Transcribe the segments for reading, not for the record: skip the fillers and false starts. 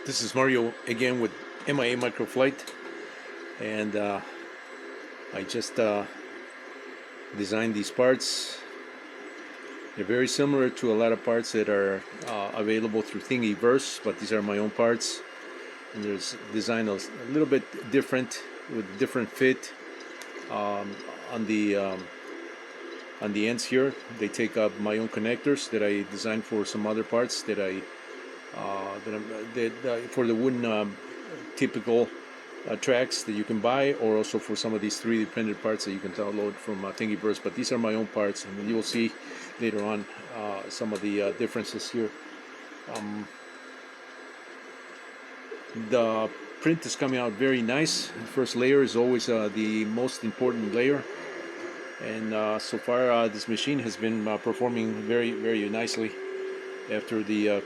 This is Mario again with MIA Microflight, and I just designed these parts. They're very similar to a lot of parts that are available through Thingiverse, but these are my own parts, and there's designed a little bit different with different fit on the ends here. They take up my own connectors that I designed for some other parts that for the wooden typical tracks that you can buy, or also for some of these 3D printed parts that you can download from Thingiverse. But these are my own parts, and you will see later on some of the differences here. The print is coming out very nice. The first layer is always the most important layer, and so far this machine has been performing very nicely after the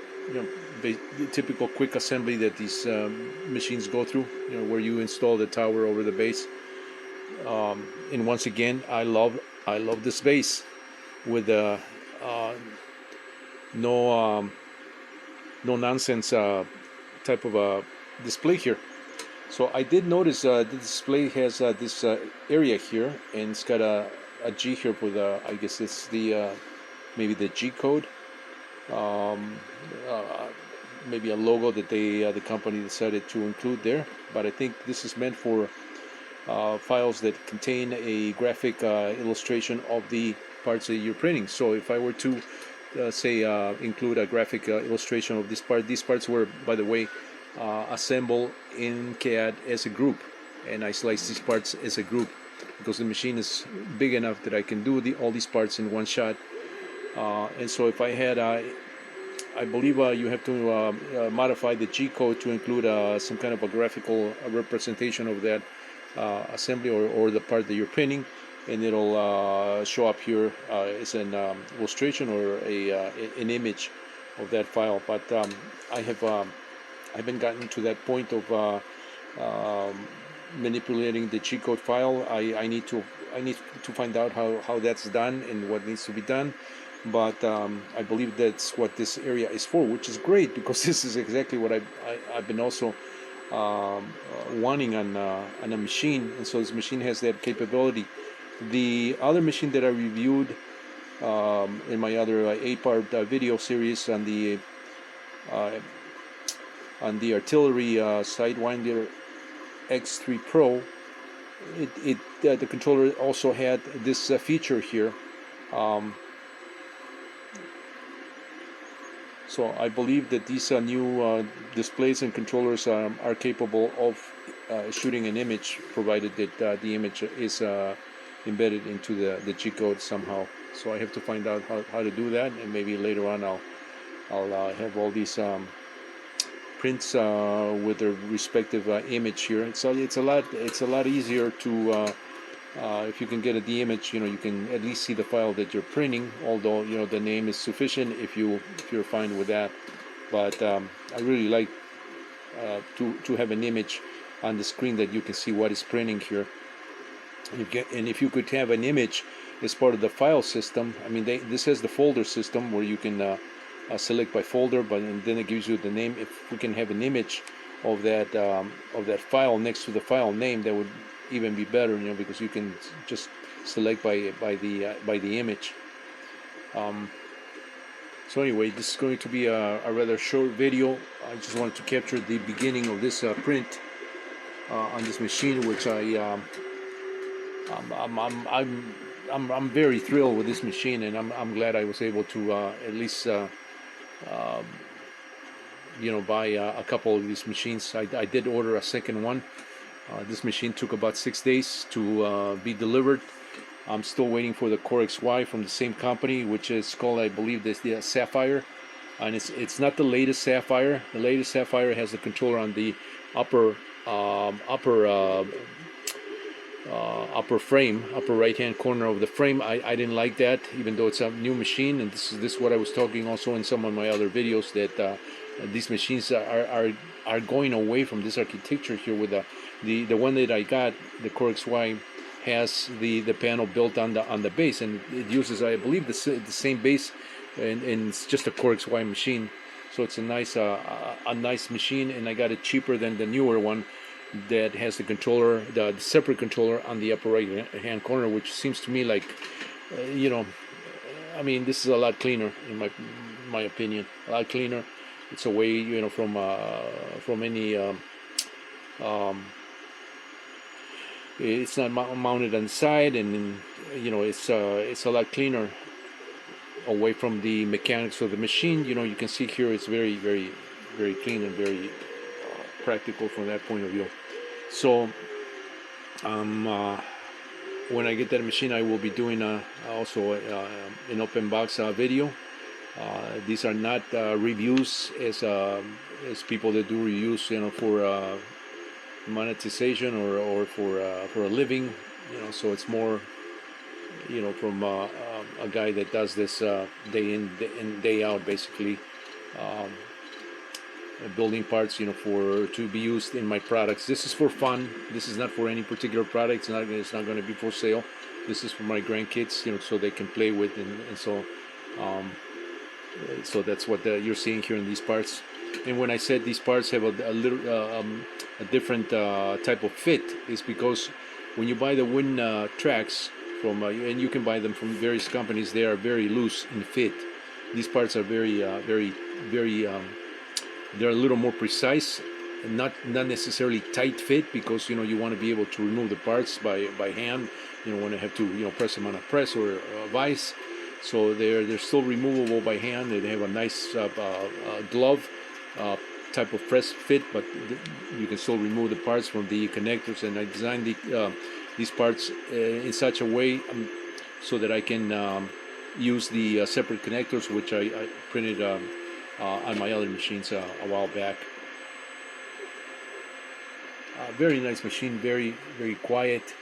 the typical quick assembly that these machines go through, where you install the tower over the base. And once again, I love this base with no nonsense type of a display here. So I did notice the display has this area here, and it's got a G here for the, I guess it's the maybe the G code. Maybe a logo that the company decided to include there, but I think this is meant for files that contain a graphic illustration of the parts that you're printing. So if I were to say include a graphic illustration of this part, these parts were, by the way, assembled in CAD as a group, and I slice these parts as a group because the machine is big enough that I can do all these parts in one shot. And so if I had I believe you have to modify the G code to include some kind of a graphical representation of that assembly or the part that you're printing, and it'll show up here as an illustration or an image of that file. But I haven't gotten to that point of manipulating the G code file. I need to find out how that's done and what needs to be done. But I believe that's what this area is for, which is great because this is exactly what I've been also wanting on a machine, and so this machine has that capability. The other machine that I reviewed in my other 8-part video series on the artillery Sidewinder X3 Pro, the controller also had this feature here. So I believe that these new displays and controllers are capable of shooting an image, provided that the image is embedded into the G code somehow. So I have to find out how to do that, and maybe later on I'll have all these prints with their respective image here. It's a lot easier to if you can get the image, you can at least see the file that you're printing, although the name is sufficient if you're fine with that. But I really like to have an image on the screen that you can see what is printing here. And if you could have an image as part of the file system, I mean, this has the folder system where you can select by folder, and then it gives you the name. If we can have an image of that file next to the file name, that would even be better, because you can just select by the image. So anyway, this is going to be a rather short video. I just wanted to capture the beginning of this print on this machine, which I'm very thrilled with this machine, and I'm glad I was able to at least buy a couple of these machines. I did order a second one. This machine took about 6 days to be delivered. I'm still waiting for the Core XY from the same company, which is called, I believe, the Sapphire, and it's not the latest Sapphire. The latest Sapphire has the controller on the upper frame, upper right hand corner of the frame. I didn't like that, even though it's a new machine, and this is what I was talking also in some of my other videos, that these machines are going away from this architecture here. With the one that I got, the Core XY, has the panel built on the base, and it uses, I believe, the same base, and it's just a Core XY machine. So it's a nice machine, and I got it cheaper than the newer one that has the controller, the separate controller on the upper right hand corner, which seems to me like, you know, I mean, this is a lot cleaner in my opinion, a lot cleaner. It's away, you know, from any. It's not mounted on the side, and you know, it's a lot cleaner away from the mechanics of the machine. You know, you can see here it's very, very, very clean and very practical from that point of view. So when I get that machine, I will be doing also an open box video. These are not reviews as people that do reviews, you know, for monetization or for a living, you know. So it's more, you know, from a guy that does this day in day out, basically, building parts, you know, to be used in my products. This is for fun. This is not for any particular product. It's not going to be for sale. This is for my grandkids, you know, so they can play with, and so so that's what you're seeing here in these parts. And when I said these parts have a little a different type of fit, is because when you buy the wind tracks from and you can buy them from various companies, they are very loose in fit. These parts are very they're a little more precise, and not necessarily tight fit, because, you know, you want to be able to remove the parts by hand. You don't want to have to, you know, press them on a press or a vise. So they're still removable by hand. They have a nice glove type of press fit, but you can still remove the parts from the connectors. And I designed these parts in such a way so that I can use the separate connectors, which I printed on my other machines a while back. Very nice machine, very, very quiet.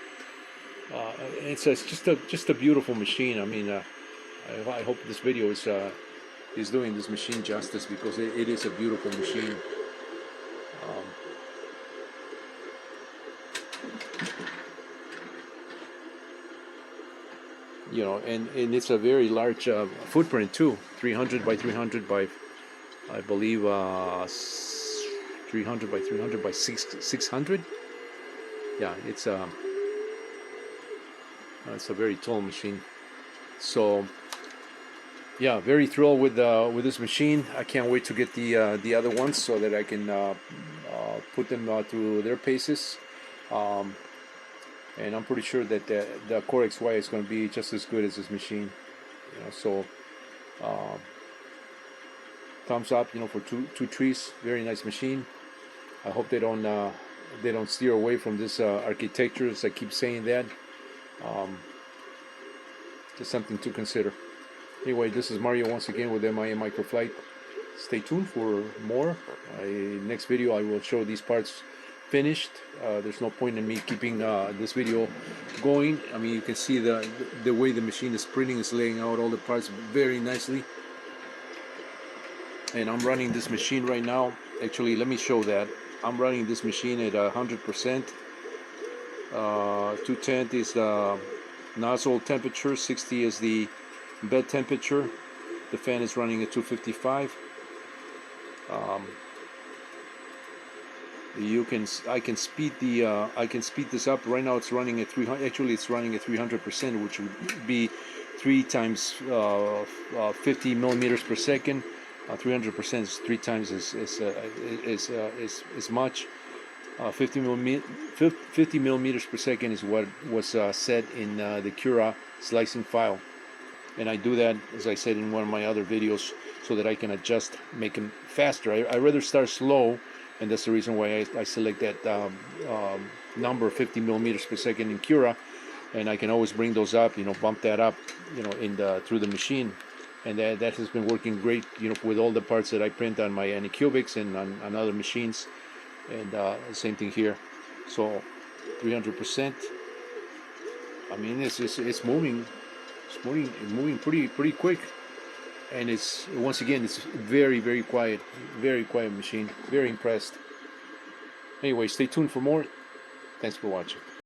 It's just a beautiful machine. I mean, I hope this video is doing this machine justice, because it is a beautiful machine. You know, and it's a very large footprint too. 300 by 300 by, I believe, 300 by 300 by 600. Yeah, it's a very tall machine. So yeah, very thrilled with this machine. I can't wait to get the other ones so that I can put them through their paces. And I'm pretty sure that the Core XY is going to be just as good as this machine. You know, so thumbs up, you know, for two trees. Very nice machine. I hope they don't steer away from this architecture, as I keep saying that. Just something to consider. Anyway, this is Mario once again with MIA Microflight. Stay tuned for more. Next video I will show these parts finished. There's no point in me keeping this video going. I mean, you can see the way the machine is printing, is laying out all the parts very nicely. And I'm running this machine right now. Actually, let me show that. I'm running this machine at 100%. 210 is the nozzle temperature, 60 is the bed temperature. The fan is running at 255. I can speed this up. Right now it's running at 300. Actually, it's running at 300%, which would be 3 times 50 millimeters per second. 300% is 3 times as much. 50 millimeters per second is what was set in the Cura slicing file, and I do that, as I said in one of my other videos, so that I can adjust, make them faster. I rather start slow, and that's the reason why I select that number, 50 millimeters per second in Cura, and I can always bring those up, you know, bump that up, you know, through the machine. And that has been working great, you know, with all the parts that I print on my Anycubics and on other machines. And the same thing here. So 300%. I mean, it's moving pretty quick, and it's, once again, it's very, very quiet machine. Very impressed. Anyway, stay tuned for more. Thanks for watching.